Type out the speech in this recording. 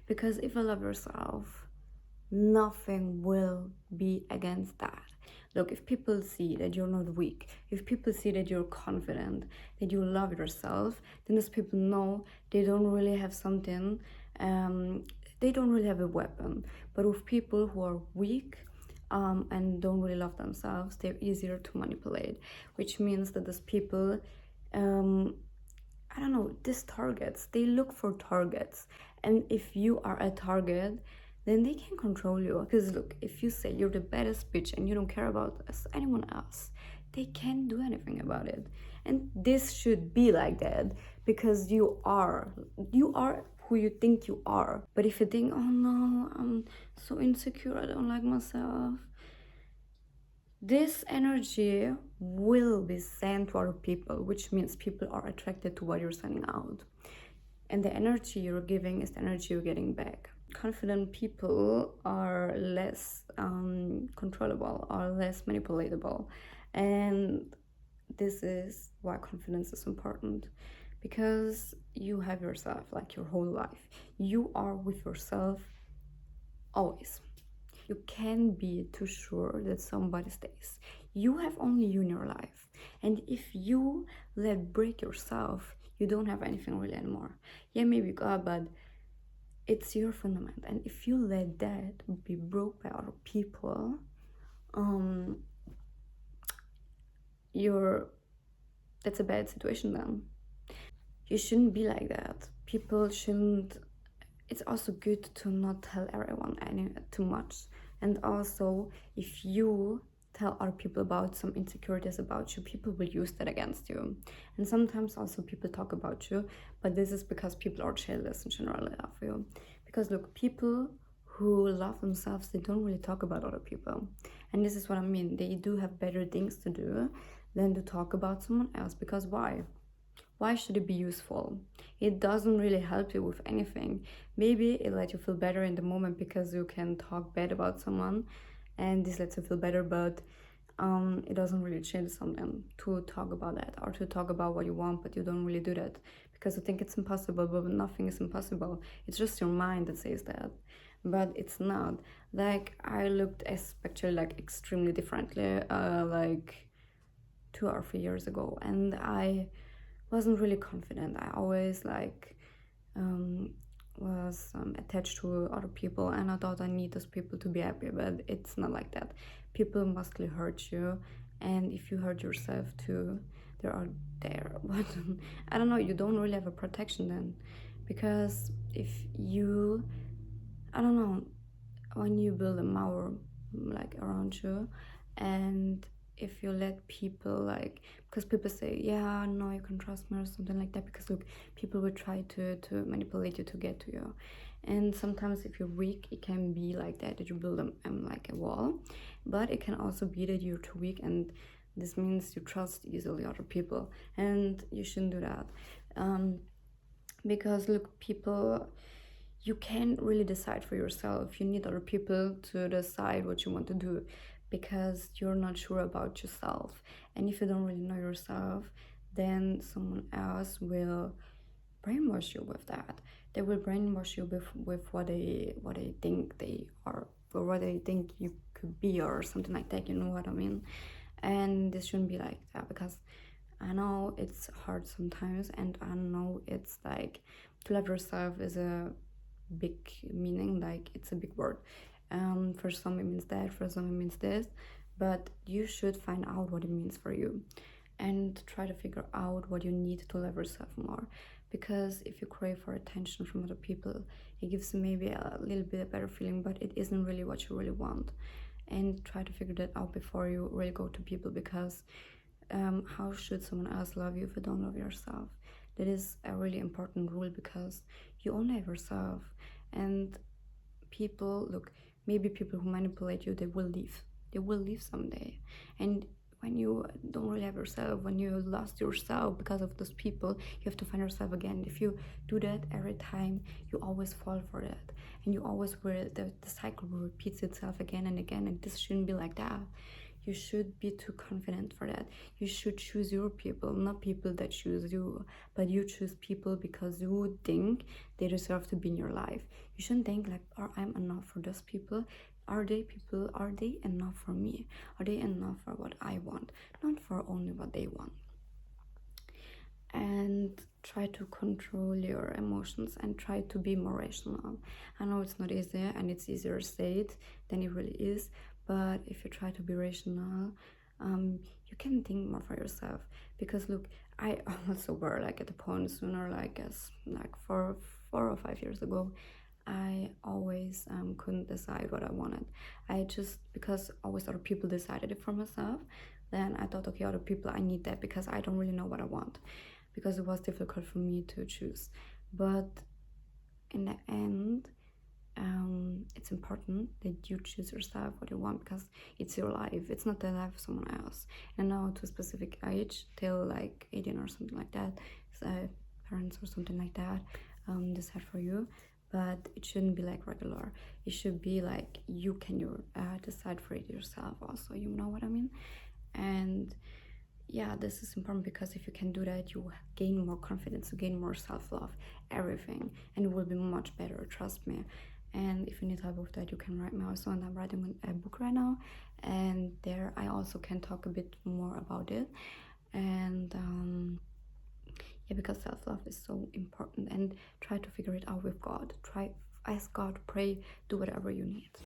Because if you love yourself, nothing will be against that. Look, if people see that you're not weak, if people see that you're confident, that you love yourself, then those people know they don't really have something, they don't really have a weapon. But with people who are weak, and don't really love themselves, they're easier to manipulate, which means that those people, I don't know, these targets, they look for targets. And if you are a target, then they can control you. Because look, if you say you're the baddest bitch and you don't care about anyone else, they can't do anything about it. And this should be like that, because you are who you think you are. But if you think, oh no, I'm so insecure, I don't like myself, this energy will be sent to other people, which means people are attracted to what you're sending out. And the energy you're giving is the energy you're getting back. Confident people are less controllable, are less manipulatable. And this is why confidence is important, because you have yourself like your whole life. You are with yourself always. You can't be too sure that somebody stays. You have only you in your life. And if you let break yourself, you don't have anything really anymore. Yeah, maybe God, but it's your fundament. And if you let that be broke by other people, that's a bad situation then. You shouldn't be like that. People shouldn't. It's also good to not tell everyone too much. And also, if you tell other people about some insecurities about you, people will use that against you. And sometimes also people talk about you, but this is because people are jealous in general of you. Because look, people who love themselves, they don't really talk about other people. And this is what I mean. They do have better things to do than to talk about someone else. Because why? Why should it be useful? It doesn't really help you with anything. Maybe it lets you feel better in the moment because you can talk bad about someone and this lets you feel better, but it doesn't really change something to talk about that, or to talk about what you want, but you don't really do that because you think it's impossible. But nothing is impossible. It's just your mind that says that, but it's not. Like, I looked especially like extremely differently like 2 or 3 years ago, and I wasn't really confident. I always was attached to other people, and I thought I need those people to be happy, but it's not like that. People mostly hurt you, and if you hurt yourself too, they are there. But I don't know, you don't really have a protection then, because if you, I don't know, when you build a mur like around you, and if you let people like, because people say, yeah, no, you can trust me or something like that, because look, people will try to manipulate you to get to you. And sometimes if you're weak, it can be like that you build like a wall, but it can also be that you're too weak, and this means you trust easily other people, and you shouldn't do that. Because look, people, you can't really decide for yourself. You need other people to decide what you want to do, because you're not sure about yourself. And if you don't really know yourself, then someone else will brainwash you with that. They will brainwash you with what they think they are, or what they think you could be, or something like that. You know what I mean? And this shouldn't be like that, because I know it's hard sometimes, and I know it's like, to love yourself is a big meaning, like it's a big word. For some it means that, for some it means this, but you should find out what it means for you and try to figure out what you need to love yourself more. Because if you crave for attention from other people, it gives maybe a little bit a better feeling, but it isn't really what you really want. And try to figure that out before you really go to people, because how should someone else love you if you don't love yourself? That is a really important rule, because you only have yourself. And people, look, maybe people who manipulate you, they will leave someday. And when you don't really have yourself, when you lost yourself because of those people, you have to find yourself again. If you do that every time, you always fall for that, and you always will, the cycle will repeat itself again and again, and this shouldn't be like that. you should be too confident for that. You should choose your people, not people that choose you, but you choose people because you think they deserve to be in your life. You shouldn't think like, oh, I'm enough for those people. Are they enough for me? Are they enough for what I want, not for only what they want? And try to control your emotions and try to be more rational. I know it's not easy, and it's easier said than it really is, but if you try to be rational, you can think more for yourself. Because look, I also were like at the point sooner, like as like 4 or 5 years ago, I always couldn't decide what I wanted. I just, because always other people decided it for myself, then I thought, okay, other people, I need that because I don't really know what I want, because it was difficult for me to choose. But in the end, it's important that you choose yourself what you want, because it's your life. It's not the life of someone else. And now to a specific age, till like 18 or something like that, parents or something like that decide for you. But it shouldn't be like regular. It should be like you can decide for it yourself also. You know what I mean? And yeah, this is important, because if you can do that, you gain more confidence, you gain more self-love, everything, and it will be much better, trust me. And if you need help with that, you can write me also, and I'm writing a book right now, and there I also can talk a bit more about it. And yeah, because self-love is so important, and try to figure it out with God. Try, ask God, pray, do whatever you need.